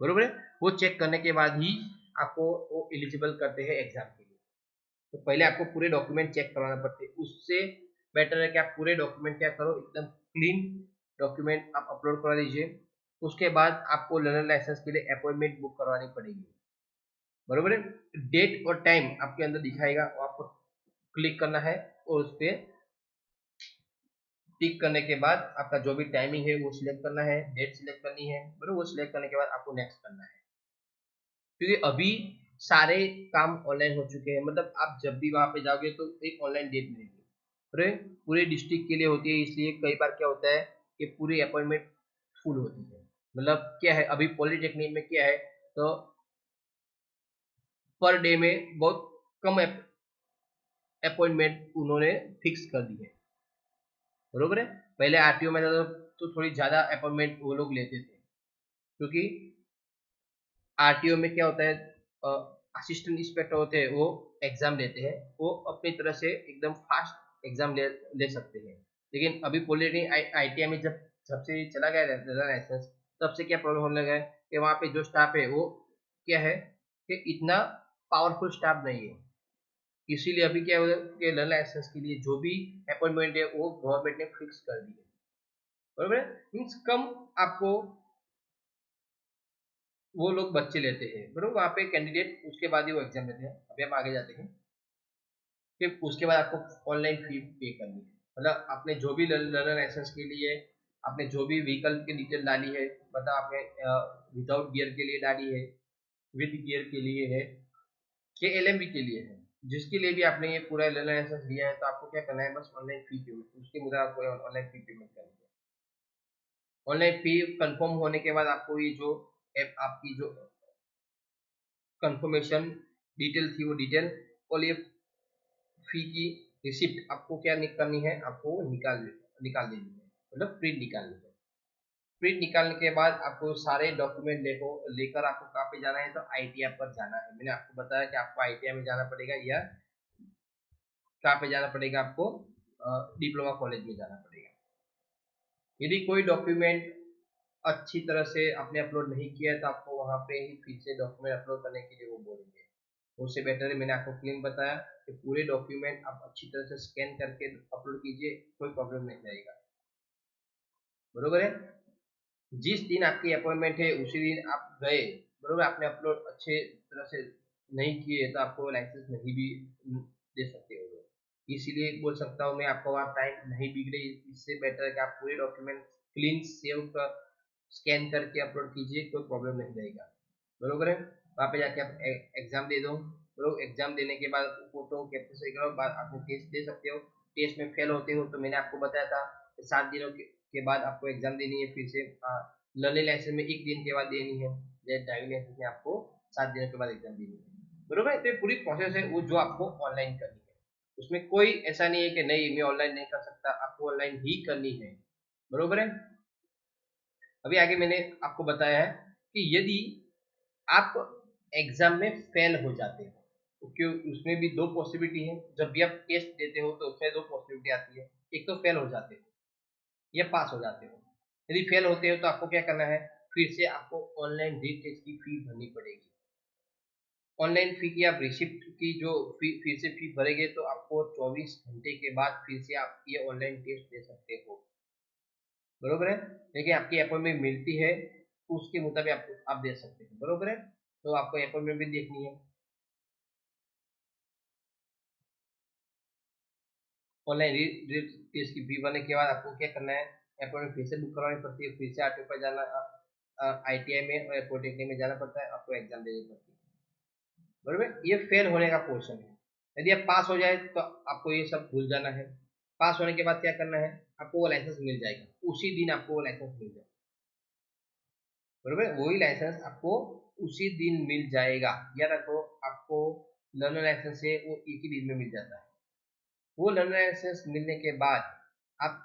बरोबर है। वो चेक करने के बाद ही आपको वो एलिजिबल करते हैं एग्जाम के लिए। तो पहले आपको पूरे डॉक्यूमेंट चेक करवाना पड़ते हैं, उससे बेटर है कि आप पूरे डॉक्यूमेंट क्या करो, एकदम क्लीन डॉक्यूमेंट आप अपलोड करा लीजिए। उसके बाद आपको लर्नर लाइसेंस के लिए अपॉइंटमेंट बुक करवानी पड़ेगी, बरोबर है। डेट और टाइम आपके अंदर दिखाएगा, वो आपको क्लिक करना है, और उस पर टिक करने के बाद आपका जो भी टाइमिंग है वो सिलेक्ट करना है, डेट सिलेक्ट करनी है, बरोबर। वो सिलेक्ट करने के बाद आपको नेक्स्ट करना है, क्योंकि अभी सारे काम ऑनलाइन हो चुके हैं। मतलब आप जब भी वहां पे जाओगे तो एक ऑनलाइन डेट मिलेगी, अरे पूरे डिस्ट्रिक्ट के लिए होती है, इसलिए कई बार क्या होता है कि पूरी अपॉइंटमेंट फुल होती है। मतलब क्या है, अभी पॉलिटेक्निक में क्या है, तो पर डे में बहुत कम अपॉइंटमेंट उन्होंने फिक्स कर दी है, बरोबर है। पहले आरटीओ में था तो थोड़ी ज्यादा अपॉइंटमेंट वो लोग लेते थे, क्योंकि आरटीओ में क्या होता है, असिस्टेंट इंस्पेक्टर होते हैं, वो एग्जाम लेते हैं, वो अपनी तरह से एकदम फास्ट एग्जाम ले सकते हैं। लेकिन अभी पॉलिटेक्निक आईटीआई में जब से चला गया लाइसेंस, तब से क्या प्रॉब्लम होने लगा है कि वहाँ पे जो स्टाफ है वो क्या है कि इतना पावरफुल स्टाफ नहीं है, इसीलिए अभी क्या है कि लर्निंग लाइसेंस के लिए जो भी अपॉइंटमेंट है वो गवर्नमेंट ने फिक्स कर दी है, बरोबर है। मीन्स कम आपको वो लोग बच्चे लेते हैं, बरोबर, वहाँ पे कैंडिडेट उसके बाद ही वो एग्जाम देते हैं। अभी हम आगे जाते हैं, फिर उसके बाद आपको ऑनलाइन फी पे करनी है, मतलब आपने जो भी लर्नर लाइसेंस के लिए आपने जो भी व्हीकल की डिटेल डाली है, मतलब आपने विदाउट गियर के लिए डाली है, विद गियर के लिए है, के एलएमवी के लिए है, जिसके लिए भी आपने ये पूरा लर्नर लाइसेंस लिया है, तो आपको क्या करना है, बस ऑनलाइन फी पेमेंट, उसके मुद्रा आपको ऑनलाइन फी पेमेंट करनी है। ऑनलाइन फी कंफर्म होने के बाद आपको ये जो ऐप आपकी जो कंफर्मेशन डिटेल थी वो डिटेल और ये फी की रिसिप्ट आपको क्या करनी है, आपको निकाल निकाल देनी है, मतलब प्रिंट निकालनी है। प्रिंट निकालने के बाद आपको सारे डॉक्यूमेंट लेकर आपको कहाँ पे जाना है, तो आईटीआई पर जाना है। मैंने आपको बताया कि आपको आईटीआई में जाना पड़ेगा या कहाँ पे जाना पड़ेगा, आपको डिप्लोमा कॉलेज में जाना पड़ेगा। यदि कोई डॉक्यूमेंट अच्छी तरह से आपने अपलोड नहीं किया है तो आपको वहाँ पे ही फिर से डॉक्यूमेंट अपलोड करने के लिए वो बोलेंगे। उससे बेटर है, मैंने आपको क्लीन बताया कि पूरे डॉक्यूमेंट आप अच्छी तरह से स्कैन करके अपलोड कीजिए, कोई प्रॉब्लम नहीं आएगा, बरोबर है। जिस दिन आपकी अपॉइंटमेंट है उसी दिन आप गए, बरोबर, आपने अपलोड अच्छे तरह से नहीं किए तो आपको लाइसेंस नहीं भी दे सकते हो। इसीलिए बोल सकता हूँ मैं, आपका वहाँ टाइम नहीं बिगड़े, इससे बेटर है कि आप पूरे डॉक्यूमेंट क्लीन सेव कर स्कैन करके अपलोड कीजिए, कोई प्रॉब्लम नहीं रहेगा, बरोबर है। वहाँ पे जाके आप एग्जाम दे दो, बरोबर। एग्जाम देने के बाद फोटो कैप्चर से करो, बाद आप टेस्ट दे सकते हो। टेस्ट में फेल होते हो तो मैंने आपको बताया था 7 दिनों के बाद आपको एग्जाम देनी है फिर से। लर्निंग लाइसेंस में 1 दिन के बाद देनी है, ड्राइविंग लाइसेंस में आपको 7 दिनों के बाद एग्जाम देनी है, बरोबर। तो पूरी प्रोसेस है वो जो आपको ऑनलाइन करनी है, उसमें कोई ऐसा नहीं है कि नहीं मैं ऑनलाइन नहीं कर सकता, आपको ऑनलाइन ही करनी है, बरोबर है। अभी आगे मैंने आपको बताया है कि यदि आप एग्जाम में फेल हो जाते हो तो क्यों, उसमें भी दो पॉसिबिलिटी है। जब भी आप टेस्ट देते हो तो उसमें दो पॉसिबिलिटी आती है, एक तो फेल हो जाते हो या पास हो जाते हो। यदि फेल होते हो तो आपको क्या करना है, फिर से आपको ऑनलाइन रीटेस्ट की फी भरनी पड़ेगी। ऑनलाइन फी की आप रिसिप्ट की जो फिर से फी भरेंगे तो आपको 24 घंटे के बाद फिर से आप ये ऑनलाइन टेस्ट दे सकते हो, बरोबर है। लेकिन आपकी अपॉइंटमेंट मिलती है उसके मुताबिक आप दे सकते हो, बरोबर है। तो आपको अपॉइंटमेंट भी देखनी है। ऑनलाइन टेस्ट की फी भरने के बाद आपको क्या करना है, अपॉइंटमेंट फिर से बुक करवानी पड़ती है, फिर से आरटीओ पर जाना, आईटीआई में और पॉलिटेक्निक में जाना पड़ता है, आपको एग्जाम देनी पड़ती है, बरोबर। ये फेल होने का पोर्शन है। यदि आप पास हो जाए तो आपको ये सब भूल जाना है। पास होने के बाद क्या करना है, आपको वो लाइसेंस मिल जाएगा, उसी दिन आपको वो लाइसेंस मिल जाएगा, बरोबर। वही लाइसेंस आपको उसी दिन मिल जाएगा, याद रखो। आपको लर्नर लाइसेंस है वो एक ही दिन में मिल जाता है। वो लर्नर लाइसेंस मिलने के बाद आप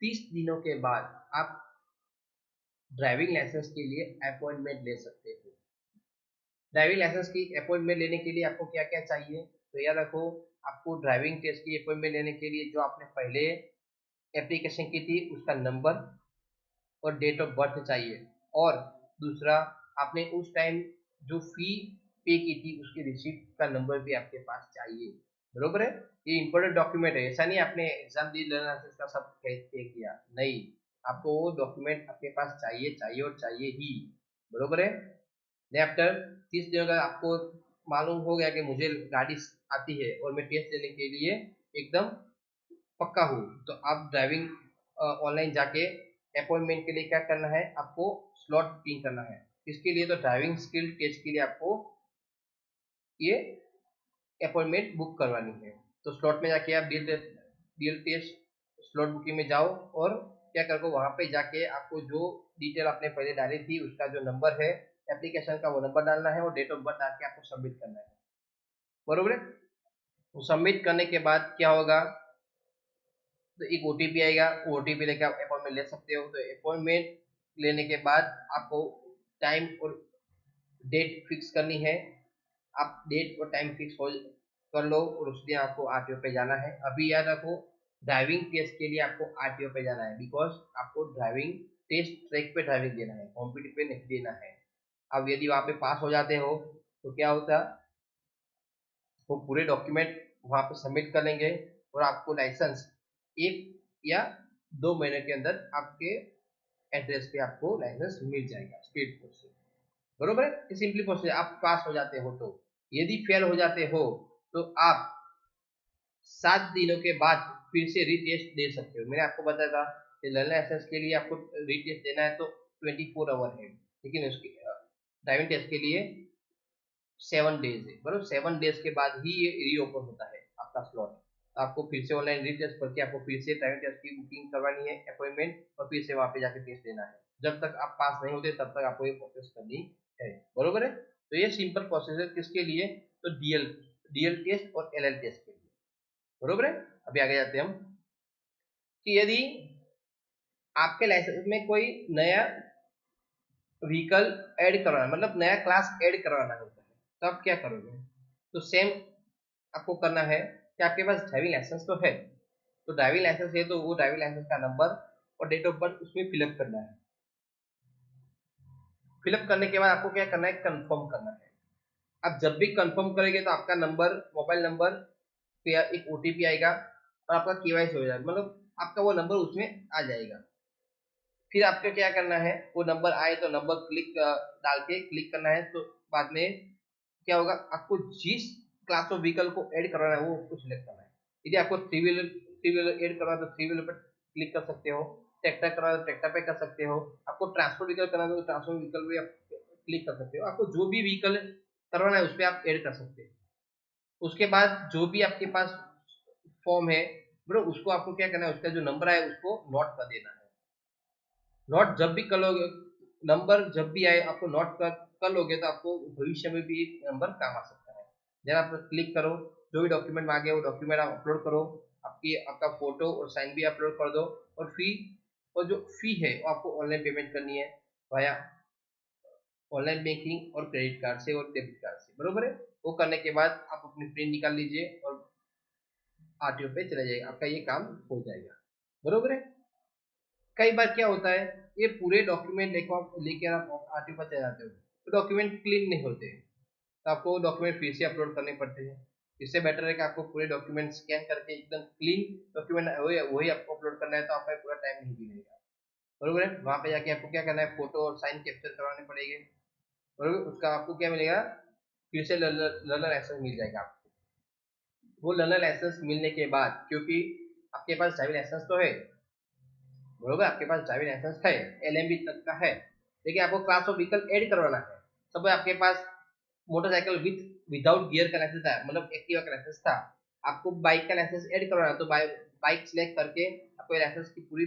30 दिनों के बाद आप ड्राइविंग लाइसेंस के लिए अपॉइंटमेंट ले सकते हो। ड्राइविंग लाइसेंस की अपॉइंटमेंट लेने के लिए आपको क्या क्या चाहिए, तो याद रखो, आपको ड्राइविंग टेस्ट की अपॉइंटमेंट लेने के लिए जो आपने पहले एप्लीकेशन की थी उसका नंबर और डेट ऑफ बर्थ चाहिए, और दूसरा आपने उस टाइम जो फी पे की थी उसकी रिसीप्ट का नंबर भी आपके पास चाहिए, बरोबर है। ये इंपॉर्टेंट डॉक्यूमेंट है, ऐसा नहीं आपने एग्जाम दी लर्नर का सब पे किया, नहीं, आपको वो डॉक्यूमेंट आपके पास चाहिए चाहिए और चाहिए ही, बरोबर है। आफ्टर 30 दिनों का आपको मालूम हो गया कि मुझे गाड़ी आती है और मैं टेस्ट देने के लिए एकदम पक्का हूँ, तो आप ड्राइविंग ऑनलाइन जाके अपॉइंटमेंट के लिए क्या करना है, आपको स्लॉट बुकिंग करना है। इसके लिए तो ड्राइविंग स्किल टेस्ट के लिए आपको ये अपॉइंटमेंट बुक करवानी है। तो स्लॉट में जाके आप डीएल टेस्ट स्लॉट बुकिंग में जाओ और क्या करो, वहाँ पे जाके आपको जो डिटेल आपने पहले डाली थी उसका जो नंबर है एप्लीकेशन का वो नंबर डालना है और डेट ऑफ बर्थ डाल के आपको सबमिट करना है, बरोबर है। वो सबमिट करने के बाद क्या होगा, तो एक ओटीपी आएगा, वो ओटीपी लेकर आप अपॉइंटमेंट ले सकते हो। तो अपॉइंटमेंट लेने के बाद आपको टाइम और डेट फिक्स करनी है। आप डेट और टाइम फिक्स हो कर लो और उस दिन आपको आरटीओ पे जाना है। अभी याद रखो, ड्राइविंग टेस्ट के लिए आपको आरटीओ पे जाना है, बिकॉज आपको ड्राइविंग टेस्ट ट्रैक पे ड्राइविंग देना है, कॉम्पिटिटिव पे नहीं देना है। अब यदि वहाँ पे पास हो जाते हो तो क्या होता, वो पूरे डॉक्यूमेंट वहां पे सबमिट कर लेंगे और आपको लाइसेंस 1 या 2 महीने के अंदर आपके एड्रेस पे आपको लाइसेंस मिल जाएगा स्पीड पोस्ट से। बरोबर है, ये सिंपली प्रोसेस। आप पास हो जाते हो तो, यदि फेल हो जाते हो तो आप 7 दिनों के बाद फिर से रीटेस्ट दे सकते हो। मैंने आपको बताया था कि लर्निंग लाइसेंस के लिए आपको रीटेस्ट देना है तो 24 आवर है, लेकिन उसके ड्राइविंग टेस्ट के लिए 7 डेज है। बराबर, 7 डेज के बाद ही ये रीओपन होता है आपका स्लॉट। तो आपको फिर से ऑनलाइन रीटेस्ट करके आपको फिर से ड्राइविंग टेस्ट की बुकिंग करवानी है, अपॉइंटमेंट, और फिर से वहां पे जाके टेस्ट देना है। जब तक आप पास नहीं होते तब तक आपको ये प्रोसेस करनी है। बरोबर है, तो ये सिंपल प्रोसेस है किसके लिए, तो डीएल डीएल टेस्ट और एलएल टेस्ट के लिए। बरोबर है, अभी आगे जाते हैं हम कि यदि आपके लाइसेंस में कोई नया व्हीकल ऐड करवाना, मतलब नया क्लास ऐड करवाना होता है, तो आप क्या करोगे, तो सेम आपको करना है कि आपके पास ड्राइविंग लाइसेंस तो है, तो ड्राइविंग लाइसेंस है तो वो ड्राइविंग लाइसेंस का नंबर और डेट ऑफ बर्थ उसमें फिलअप करना है। फिलअप करने के बाद आपको क्या करना है, कंफर्म करना है। आप जब भी कंफर्म करेंगे तो आपका नंबर, मोबाइल नंबर पे एक ओटीपी आएगा और आपका केवाईसी हो जाएगा, मतलब आपका वो नंबर उसमें आ जाएगा। फिर आपको क्या करना है, वो नंबर आए तो नंबर क्लिक डाल के क्लिक करना है, तो बाद में क्या होगा, आपको जिस क्लास ऑफ व्हीकल को ऐड करवाना है वो उसको सिलेक्ट करना है। यदि आपको थ्री व्हीलर ऐड करना है तो थ्री व्हीलर पर क्लिक कर सकते हो, ट्रैक्टर करना है तो ट्रैक्टर पे कर सकते हो, आपको ट्रांसपोर्ट व्हीकल करना है तो ट्रांसपोर्ट व्हीकल पे आप क्लिक कर सकते हो। आपको जो भी व्हीकल करवाना है उस पर आप ऐड कर सकते हो। उसके बाद जो भी आपके पास फॉर्म है ब्रो, उसको आपको क्या करना है, उसका जो नंबर है उसको नोट कर देना है। नोट जब भी कर लोगे, नंबर जब भी आए आपको नोट कर लोगे तो आपको भविष्य में भी एक नंबर काम आ सकता है। जब आप क्लिक करो, जो भी डॉक्यूमेंट मांगे वो डॉक्यूमेंट आप अपलोड करो, आपका फोटो और साइन भी अपलोड कर दो, और जो फी है वो आपको ऑनलाइन पेमेंट करनी है वाया ऑनलाइन बैंकिंग और क्रेडिट कार्ड से और डेबिट कार्ड से। बरोबर है, वो करने के बाद आप अपनी प्रिंट निकाल लीजिए और आरटीओ पे चले जाइए, आपका ये काम हो जाएगा। बरोबर है, कई बार क्या होता है, ये पूरे डॉक्यूमेंट लेकर आप आरटीओ पर चले जाते हो तो डॉक्यूमेंट क्लीन नहीं होते, तो आपको डॉक्यूमेंट फिर से अपलोड करने पड़ते हैं। इससे बेटर है कि आपको पूरे डॉक्यूमेंट स्कैन करके एकदम क्लीन डॉक्यूमेंट वही आपको अपलोड करना है, तो आपका पूरा टाइम नहीं लगेगा। बरोबर है, वहां पे जाके आपको क्या करना है, फोटो और साइन कैप्चर करवाने पड़ेंगे। बरोबर, उसका आपको क्या मिलेगा, फिर से लर्नर लाइसेंस मिल जाएगा आपको। वो लर्नर लाइसेंस मिलने के बाद, क्योंकि आपके पास ड्राइविंग लाइसेंस तो है, बरोबर, आपके पास ड्राइविंग लाइसेंस है, एलएमबी तक का है, लेकिन आपको क्लास ऑफ व्हीकल ऐड करवाना है। सब आपके पास मोटरसाइकिल विदाउट गियर का लाइसेंस था, मतलब एक्टिवा का लाइसेंस था, आपको बाइक का लाइसेंस ऐड करवाना, तो बाइक सिलेक्ट करके आपको लाइसेंस की पूरी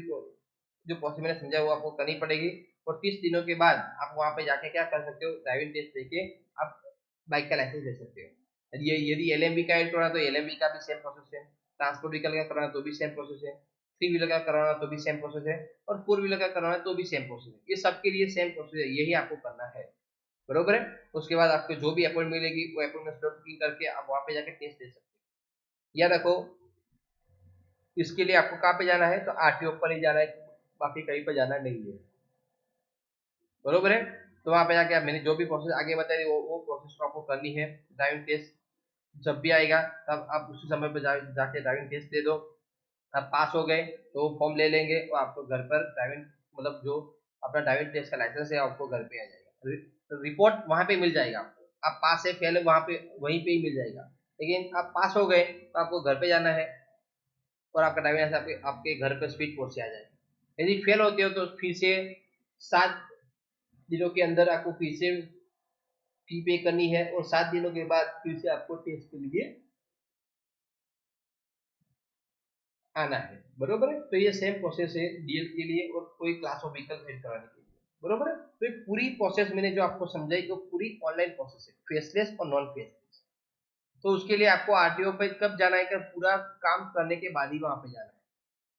जो प्रोसेस मैंने समझा वो आपको करनी पड़ेगी। और 30 दिनों के बाद आप वहां पे जाके क्या कर सकते हो, ड्राइविंग टेस्ट देके आप बाइक का लाइसेंस ले सकते हो। यदि एलएमबी का ऐड करवाना तो एलएमबी का भी सेम प्रोसेस है, ट्रांसपोर्ट व्हीकल का कराना तो भी सेम प्रोसेस है, थ्री व्हीलर का कराना तो भी सेम प्रोसेस है, और फोर व्हीलर का कराना तो भी सेम प्रोसेस है। ये सबके लिए सेम प्रोसेस है, यही आपको करना है। बरोबर है, उसके बाद आपको जो भी अपॉइंटमेंट मिलेगी वो अपॉइंटमेंट स्लॉट बुकिंग करके आप वहां पे जाके टेस्ट दे सकते हैं। याद रखो, इसके लिए आपको कहाँ पे जाना है, तो आरटीओ पर ही जाना है, बाकी कहीं पर जाना नहीं है। बरोबर है, तो वहां पे जाके आप मैंने जो भी प्रोसेस आगे बताई वो प्रोसेस को आपको करनी है। ड्राइविंग टेस्ट जब भी आएगा तब आप उसी समय पर जाके ड्राइविंग टेस्ट दे दो। आप पास हो गए तो वो फॉर्म ले लेंगे और आपको घर पर ड्राइविंग, मतलब जो अपना ड्राइविंग टेस्ट का लाइसेंस है आपको घर पे आ जाएगा। रिपोर्ट वहां पे मिल जाएगा आपको, आप पास है फेल है वहां पे वहीं पे ही मिल जाएगा, लेकिन आप पास हो गए तो आपको घर पे जाना है और आपका ड्राइविंग लाइसेंस आपके घर पे स्पीड पोस्ट से आ जाएगा। यदि फेल होते हो तो फिर से 7 दिनों के अंदर आपको फिर से फी पे करनी है और 7 दिनों के बाद फिर से आपको टेस्ट के लिए आना है। बरोबर है, तो ये सेम प्रोसेस है डीएल के लिए और कोई क्लास ऑफ व्हीकल ऐड कराने के लिए। बरोबर है, तो ये पूरी प्रोसेस मैंने जो आपको समझाई तो पूरी ऑनलाइन प्रोसेस है, फेसलेस और नॉन फेसलेस। तो उसके लिए आपको आरटीओ पे कब जाना है, कि पूरा काम करने के बाद ही वहां पे जाना है।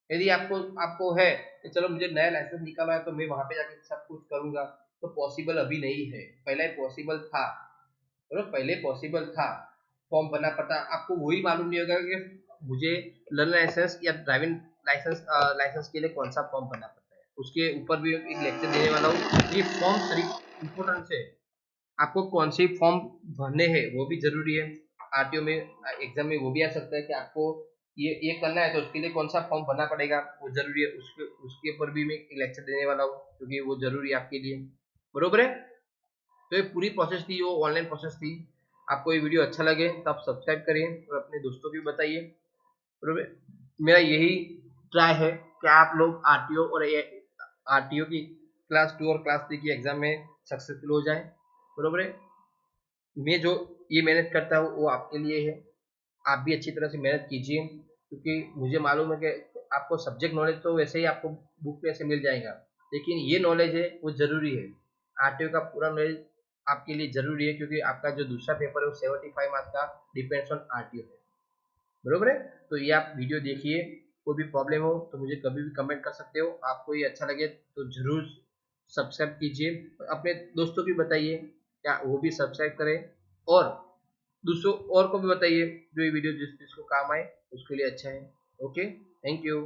यदि आपको आपको है कि चलो मुझे नया लाइसेंस निकालना है तो मैं वहां पे जाके सब कुछ करूंगा, तो पॉसिबल अभी नहीं है, पहले पॉसिबल था। बरोबर, पहले पॉसिबल था, फॉर्म भरना पड़ता, आपको वही मालूम नहीं होगा कि मुझे लर्निंग लाइसेंस या ड्राइविंग लाइसेंस के लिए कौन सा फॉर्म भरना पड़ता है। उसके ऊपर भी एक लेक्चर देने वाला हूँ, ये फॉर्म इम्पोर्टेंट है। आपको कौन से फॉर्म भरने हैं वो भी जरूरी है। आरटीओ में एग्जाम में वो भी आ सकता है कि आपको ये करना है तो उसके लिए कौन सा फॉर्म भरना पड़ेगा, वो जरूरी है। उसके ऊपर भी मैं एक लेक्चर देने वाला हूँ क्योंकि वो जरूरी है आपके लिए। बरोबर है। तो ये पूरी प्रोसेस थी, वो ऑनलाइन प्रोसेस थी। आपको ये वीडियो अच्छा लगे तो आप सब्सक्राइब करिए और अपने दोस्तों को भी बताइए। बरोबर। मेरा यही ट्राई है कि आप लोग आरटीओ और आरटीओ की क्लास 2 और क्लास 3 की एग्जाम में सक्सेसफुल हो जाए। बरोबर है। मैं जो ये मेहनत करता हूँ वो आपके लिए है। आप भी अच्छी तरह से मेहनत कीजिए क्योंकि मुझे मालूम है कि आपको सब्जेक्ट नॉलेज तो वैसे ही आपको बुक पे से मिल जाएगा, लेकिन ये नॉलेज है वो जरूरी है। आरटीओ का पूरा नॉलेज आपके लिए जरूरी है क्योंकि आपका जो दूसरा पेपर है वो 75 मार्क्स का डिपेंड्स ऑन आरटीओ है। बरोबर है। तो ये आप वीडियो देखिए। कोई भी प्रॉब्लम हो तो मुझे कभी भी कमेंट कर सकते हो। आपको ये अच्छा लगे तो जरूर सब्सक्राइब कीजिए, अपने दोस्तों को भी बताइए क्या वो भी सब्सक्राइब करें, और दूसरों और को भी बताइए जो ये वीडियो जिसको काम आए उसके लिए अच्छा है। Okay, thank you.